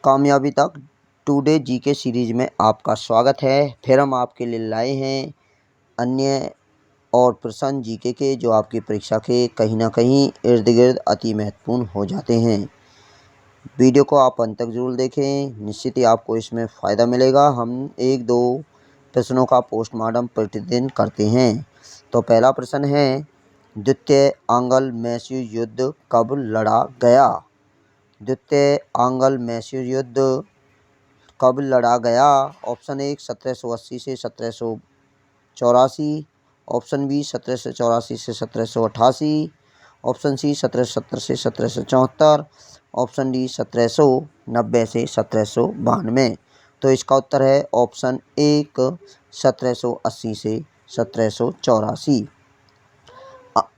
कामयाबी तक today GK series में आपका स्वागत है। फिर हम आपके लिए लाए हैं अन्य और प्रश्न जीके के जो आपकी परीक्षा के कहीं ना कहीं इर्द गिर्द अति महत्वपूर्ण हो जाते हैं। वीडियो को आप अंत तक जरूर देखें, निश्चित ही आपको इसमें फ़ायदा मिलेगा। हम 1-2 प्रश्नों का पोस्टमार्टम प्रतिदिन करते हैं। तो पहला प्रश्न है, द्वितीय आंग्ल मैसूर युद्ध कब लड़ा गया? द्वितीय आंग्ल मैसूर युद्ध कब लड़ा गया? ऑप्शन 1 1780 से 1784, ऑप्शन बी 1784 से 1788, ऑप्शन सी 1770 से 1774, ऑप्शन डी 1790 से 1792। तो इसका उत्तर है ऑप्शन 1 1780 से 1784।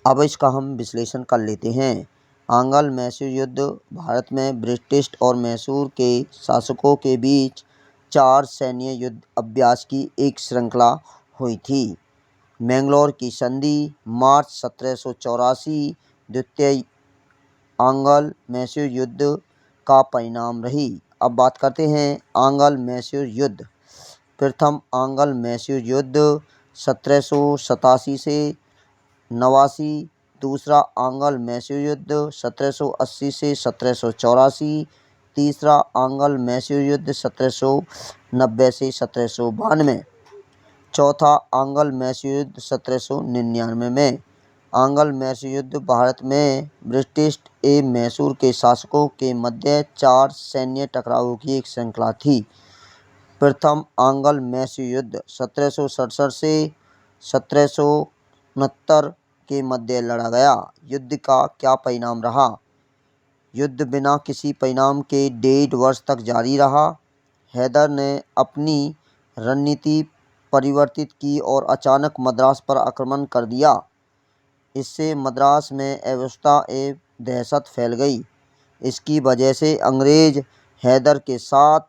अब इसका हम विश्लेषण कर लेते हैं। आंग्ल मैसूर युद्ध भारत में ब्रिटिश और मैसूर के शासकों के बीच 4 सैन्य युद्ध अभ्यास की एक श्रृंखला हुई थी। मैंगलोर की संधि मार्च 1784 द्वितीय आंग्ल मैसूर युद्ध का परिणाम रही। अब बात करते हैं आंग्ल मैसूर युद्ध। प्रथम आंग्ल मैसूर युद्ध 1787 से 89, दूसरा आंग्ल मैसूर युद्ध 1780 से 1784, तीसरा आंग्ल मैसूर युद्ध 1790 से 1792, चौथा आंग्ल मैसूर युद्ध 1799 में। आंग्ल मैसूर युद्ध भारत में ब्रिटिश एवं मैसूर के शासकों के मध्य 4 सैन्य टकरावों की एक श्रृंखला थी। प्रथम आंग्ल मैसूर युद्ध 1767 से 1769 के मध्य लड़ा गया। युद्ध का क्या परिणाम रहा? युद्ध बिना किसी परिणाम के 1.5 वर्ष तक जारी रहा। हैदर ने अपनी रणनीति परिवर्तित की और अचानक मद्रास पर आक्रमण कर दिया। इससे मद्रास में अव्यवस्था एवं दहशत फैल गई। इसकी वजह से अंग्रेज हैदर के साथ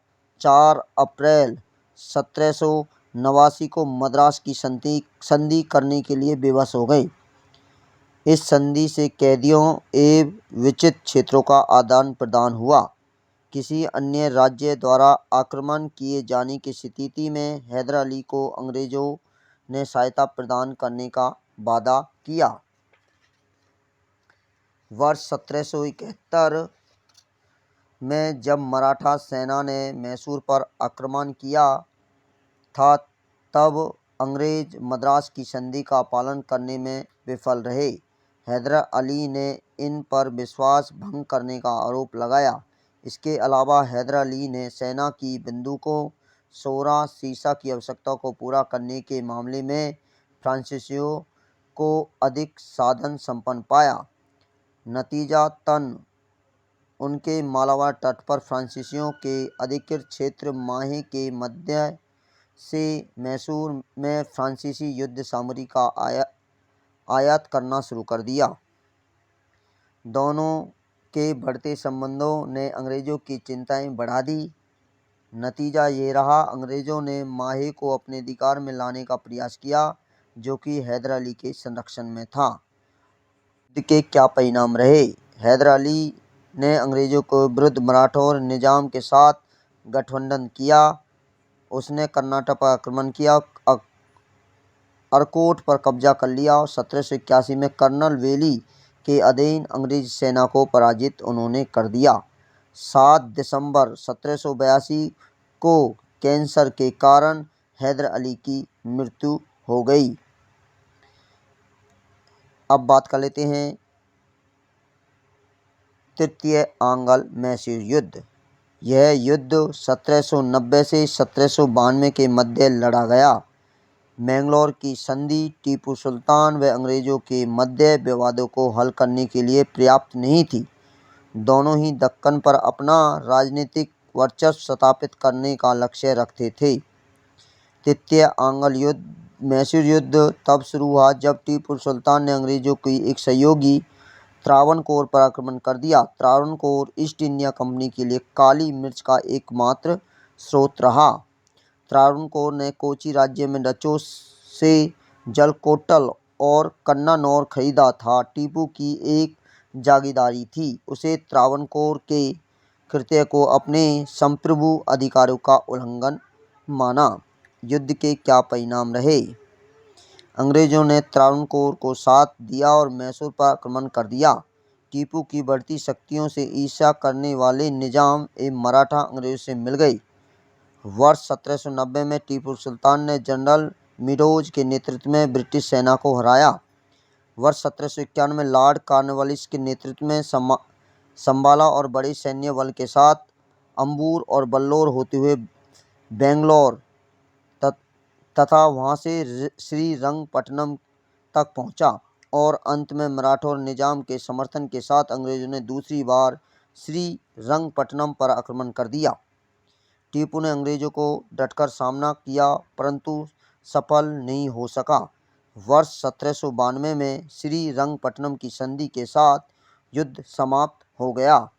4 अप्रैल 1789 को मद्रास की संधि करने के लिए विवश हो गए। इस संधि से कैदियों एवं विचित क्षेत्रों का आदान प्रदान हुआ। किसी अन्य राज्य द्वारा आक्रमण किए जाने की स्थिति में हैदर अली को अंग्रेजों ने सहायता प्रदान करने का वादा किया। वर्ष 1771 में जब मराठा सेना ने मैसूर पर आक्रमण किया था, तब अंग्रेज मद्रास की संधि का पालन करने में विफल रहे। हैदर अली ने इन पर विश्वास भंग करने का आरोप लगाया। इसके अलावा हैदर अली ने सेना की बंदूकों, 16 शीशा की आवश्यकता को पूरा करने के मामले में फ्रांसीसियों को अधिक साधन संपन्न पाया। नतीजतन उनके मालाबार तट पर फ्रांसीसियों के अधिकृत क्षेत्र माहे के मध्य से मैसूर में फ्रांसीसी युद्ध सामग्री का आयात करना शुरू कर दिया। दोनों के बढ़ते संबंधों ने अंग्रेज़ों की चिंताएं बढ़ा दी। नतीजा ये रहा, अंग्रेज़ों ने माहे को अपने अधिकार में लाने का प्रयास किया, जो कि हैदर अली के संरक्षण में था। युद्ध के क्या परिणाम रहे? हैदर अली ने अंग्रेज़ों के विरुद्ध मराठा निजाम के साथ गठबंधन किया। उसने कर्नाटक पर आक्रमण किया, अरकोट पर कब्जा कर लिया और 1781 में कर्नल वेली के अधीन अंग्रेज सेना को पराजित उन्होंने कर दिया। 7 दिसंबर 1782 को कैंसर के कारण हैदर अली की मृत्यु हो गई। अब बात कर लेते हैं तृतीय आंग्ल मैसूर युद्ध। यह युद्ध 1790 से 1792 के मध्य लड़ा गया। मैंगलोर की संधि टीपू सुल्तान व अंग्रेज़ों के मध्य विवादों को हल करने के लिए पर्याप्त नहीं थी। दोनों ही दक्कन पर अपना राजनीतिक वर्चस्व स्थापित करने का लक्ष्य रखते थे। तृतीय आंग्ल मैसूर युद्ध तब शुरू हुआ जब टीपू सुल्तान ने अंग्रेज़ों की एक सहयोगी त्रावणकोर पर आक्रमण कर दिया। त्रावणकोर ईस्ट इंडिया कंपनी के लिए काली मिर्च का एकमात्र स्रोत रहा। त्रावणकोर ने कोची राज्य में डचों से जलकोटल और कन्नानौर खरीदा था। टीपू की एक जागीरदारी थी। उसे त्रावणकोर के कृत्य को अपने संप्रभु अधिकारों का उल्लंघन माना। युद्ध के क्या परिणाम रहे? अंग्रेजों ने त्रावणकोर को साथ दिया और मैसूर पर आक्रमण कर दिया। टीपू की बढ़ती शक्तियों से ईर्ष्या करने वाले निजाम ए मराठा अंग्रेजों से मिल गई। वर्ष 1790 में टीपू सुल्तान ने जनरल मिडोज के नेतृत्व में ब्रिटिश सेना को हराया। वर्ष 1791 में लॉर्ड कॉर्नवालिस के नेतृत्व में संबाला और बड़े सैन्य बल के साथ अंबूर और बल्लौर होते हुए बेंगलोर तथा वहां से श्रीरंगपट्टनम तक पहुंचा और अंत में मराठों और निजाम के समर्थन के साथ अंग्रेजों ने दूसरी बार श्रीरंगपट्टनम पर आक्रमण कर दिया। टीपू ने अंग्रेजों को डटकर सामना किया परंतु सफल नहीं हो सका। वर्ष 1792 में श्रीरंगपट्टनम की संधि के साथ युद्ध समाप्त हो गया।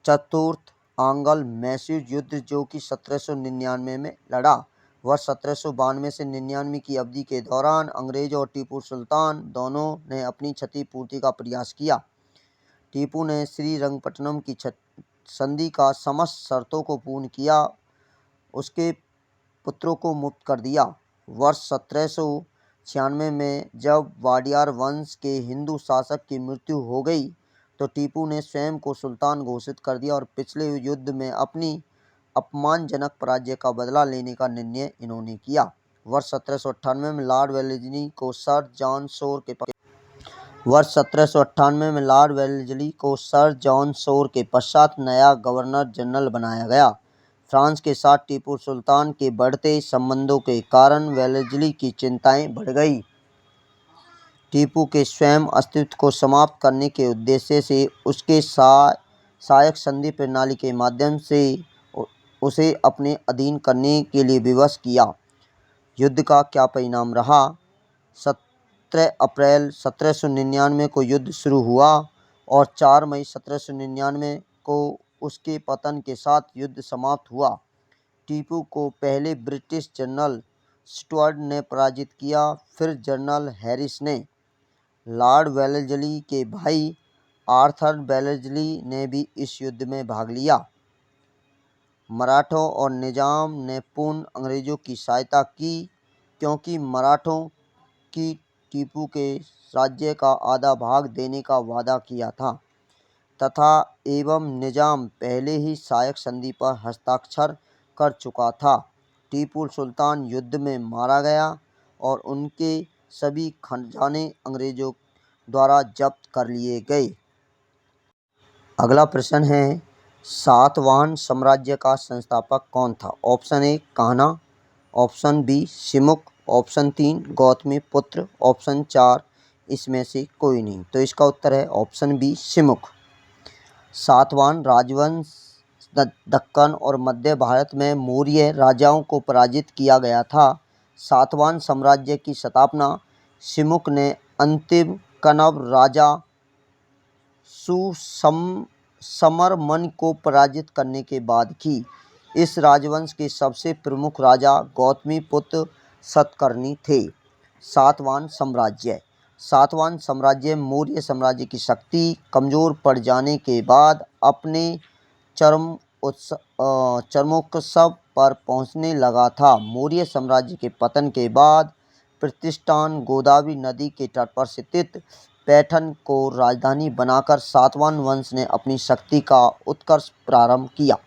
चतुर्थ आंग्ल मैसूर युद्ध जो कि 1799 में लड़ा। वर्ष 1792 से 99 की अवधि के दौरान अंग्रेजों और टीपू सुल्तान दोनों ने अपनी क्षतिपूर्ति का प्रयास किया। टीपू ने श्रीरंगपट्टनम की संधि का समस्त शर्तों को पूर्ण किया, उसके पुत्रों को मुक्त कर दिया। वर्ष 1796 में जब वाडियार वंश के हिंदू शासक की मृत्यु हो गई तो टीपू ने स्वयं को सुल्तान घोषित कर दिया और पिछले युद्ध में अपनी अपमानजनक पराजय का बदला लेने का निर्णय इन्होंने किया। वर्ष 1798 में लॉर्ड वेलेस्ली को सर जॉन शोर के पश्चात नया गवर्नर जनरल बनाया गया। फ्रांस के साथ टीपू सुल्तान के बढ़ते संबंधों के कारण वेलेस्ली की चिंताएं बढ़ गई। टीपू के स्वयं अस्तित्व को समाप्त करने के उद्देश्य से उसके सहायक संधि प्रणाली के माध्यम से उसे अपने अधीन करने के लिए विवश किया। युद्ध का क्या परिणाम रहा? 17 अप्रैल 1799 को युद्ध शुरू हुआ और 4 मई 1799 को उसके पतन के साथ युद्ध समाप्त हुआ। टीपू को पहले ब्रिटिश जनरल स्टुअर्ट ने पराजित किया, फिर जनरल हैरिस ने। लॉर्ड वेलेस्ली के भाई आर्थर वेलेस्ली ने भी इस युद्ध में भाग लिया। मराठों और निजाम ने पुनः अंग्रेजों की सहायता की क्योंकि मराठों की टीपू के राज्य का आधा भाग देने का वादा किया था तथा एवं निजाम पहले ही सहायक संधि पर हस्ताक्षर कर चुका था। टीपू सुल्तान युद्ध में मारा गया और उनके सभी खजाने अंग्रेजों द्वारा जब्त कर लिए गए। अगला प्रश्न है, सातवाहन साम्राज्य का संस्थापक कौन था? Option A Kanha, option B Simuk, option 3 Gautamiputra, option 4 इसमें से कोई नहीं। तो इसका उत्तर है ऑप्शन बी सिमुक। सातवाहन राजवंश दक्कन और मध्य भारत में मौर्य राजाओं को पराजित किया गया था। सातवाहन साम्राज्य की स्थापना सिमुक ने अंतिम कण्व राजा सुसमरमन को पराजित करने के बाद की। इस राजवंश के सबसे प्रमुख राजा गौतमीपुत्र सतकर्णी थे। सातवाहन साम्राज्य मौर्य साम्राज्य की शक्ति कमजोर पड़ जाने के बाद अपने चरमोत्कर्ष पर पहुंचने लगा था। मौर्य साम्राज्य के पतन के बाद प्रतिष्ठान गोदावरी नदी के तट पर स्थित पैठन को राजधानी बनाकर सातवाहन वंश ने अपनी शक्ति का उत्कर्ष प्रारंभ किया।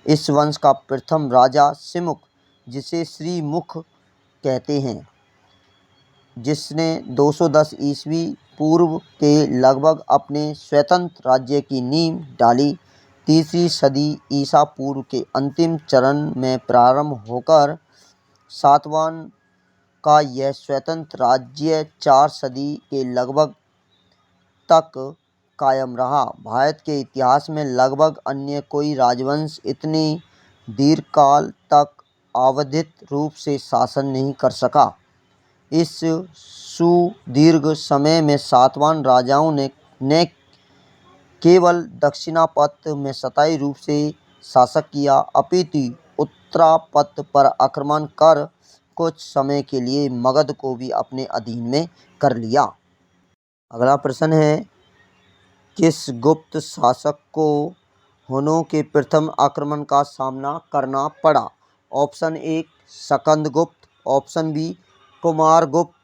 इस वंश का प्रथम राजा सिमुक, जिसे श्रीमुख कहते हैं, जिसने 210 ईस्वी पूर्व के लगभग अपने स्वतंत्र राज्य की नींव डाली। तीसरी सदी ईसा पूर्व के अंतिम चरण में प्रारंभ होकर सातवाहन का यह स्वतंत्र राज्य 4 सदी के लगभग तक कायम रहा। भारत के इतिहास में लगभग अन्य कोई राजवंश इतने दीर्घकाल तक अवधित रूप से शासन नहीं कर सका। इस सुदीर्घ समय में सातवाहन राजाओं ने केवल दक्षिणापथ में स्थायी रूप से शासन किया, अपितु उत्तरापथ पर आक्रमण कर कुछ समय के लिए मगध को भी अपने अधीन में कर लिया। अगला प्रश्न है, किस गुप्त शासक को हुनों के प्रथम आक्रमण का सामना करना पड़ा? Option A Skandagupta, option B Kumaragupta,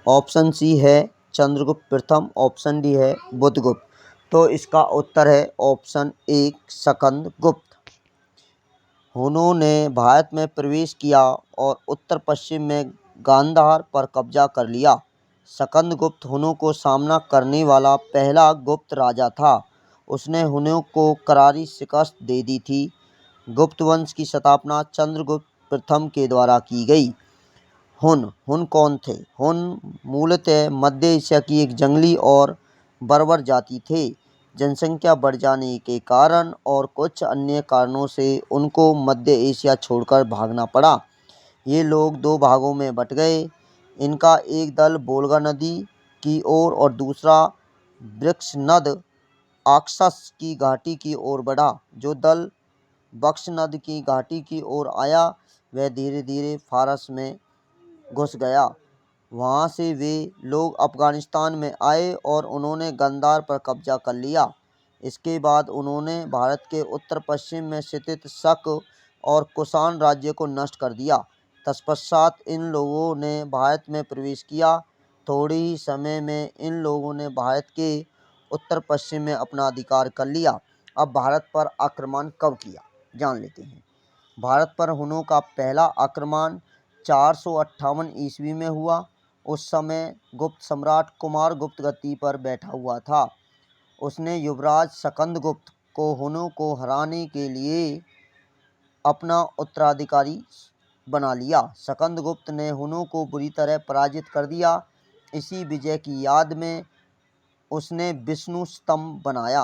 option C है चंद्रगुप्त प्रथम, ऑप्शन डी है बुधगुप्त। तो इसका उत्तर है ऑप्शन ए स्कंदगुप्त। हुनों ने भारत में प्रवेश किया और उत्तर पश्चिम में गांधार पर कब्जा कर लिया। स्कंदगुप्त हुनों को सामना करने वाला पहला गुप्त राजा था। उसने हुनों को करारी शिकस्त दे दी थी। गुप्त वंश की स्थापना चंद्रगुप्त प्रथम के द्वारा की गई। हुन कौन थे? हुन मूलतः मध्य एशिया की एक जंगली और बर्बर जाति थे। जनसंख्या बढ़ जाने के कारण और कुछ अन्य कारणों से उनको मध्य एशिया छोड़कर भागना पड़ा। ये लोग दो भागों में बट गए। इनका एक दल वोल्गा नदी की ओर और दूसरा वृक्षनद आक्सस की घाटी की ओर बढ़ा। जो दल बक्सनद की घाटी की ओर आया वह धीरे धीरे फारस में घुस गया। वहाँ से वे लोग अफगानिस्तान में आए और उन्होंने गांधार पर कब्जा कर लिया। इसके बाद उन्होंने भारत के उत्तर पश्चिम में स्थित शक और कुषाण राज्य को नष्ट कर दिया। तत्पश्चात इन लोगों ने भारत में प्रवेश किया। थोड़े ही समय में इन लोगों ने भारत के उत्तर पश्चिम में अपना अधिकार कर लिया। अब भारत पर आक्रमण कब किया, जान लेते हैं। भारत पर हुनों का पहला आक्रमण 458 ईस्वी में हुआ। उस समय गुप्त सम्राट कुमारगुप्त गद्दी पर बैठा हुआ था। उसने युवराज स्कंदगुप्त को हुनों को हराने के लिए अपना उत्तराधिकारी बना लिया। स्कंदगुप्त ने हुनों को बुरी तरह पराजित कर दिया। इसी विजय की याद में उसने विष्णु स्तंभ बनाया।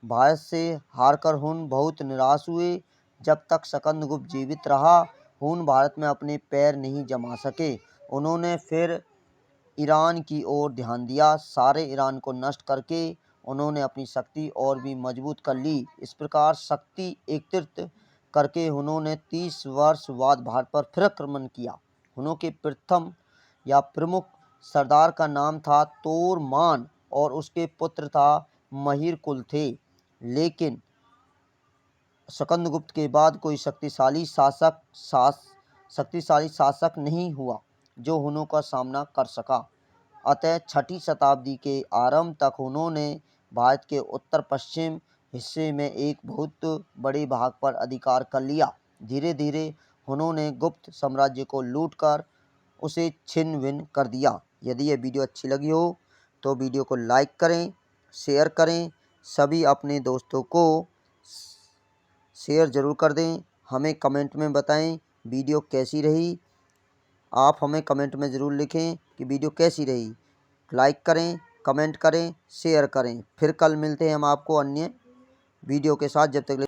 भारत से हारकर हुन बहुत निराश हुए। जब तक स्कंदगुप्त जीवित रहा, हुन भारत में अपने पैर नहीं जमा सके। उन्होंने फिर ईरान की ओर ध्यान दिया। सारे ईरान को नष्ट करके उन्होंने अपनी शक्ति और भी मजबूत कर ली। इस प्रकार शक्ति एकत्रित करके उन्होंने 30 वर्ष बाद भारत पर फिर आक्रमण किया। हुनों के प्रथम या प्रमुख सरदार का नाम था तोरमान और उसके पुत्र था महिरकुल थे। लेकिन स्कंदगुप्त के बाद कोई शक्तिशाली शासक नहीं हुआ जो हुनों का सामना कर सका। अतः 6ठी शताब्दी के आरंभ तक उन्होंने भारत के उत्तर पश्चिम हिस्से में एक बहुत बड़े भाग पर अधिकार कर लिया। धीरे धीरे उन्होंने गुप्त साम्राज्य को लूटकर उसे छिन्न भिन्न कर दिया। यदि यह वीडियो अच्छी लगी हो तो वीडियो को लाइक करें, शेयर करें, सभी अपने दोस्तों को शेयर ज़रूर कर दें। हमें कमेंट में बताएं वीडियो कैसी रही। आप हमें कमेंट में ज़रूर लिखें कि वीडियो कैसी रही। लाइक करें, कमेंट करें, शेयर करें। फिर कल मिलते हैं हम आपको अन्य वीडियो के साथ। जब तक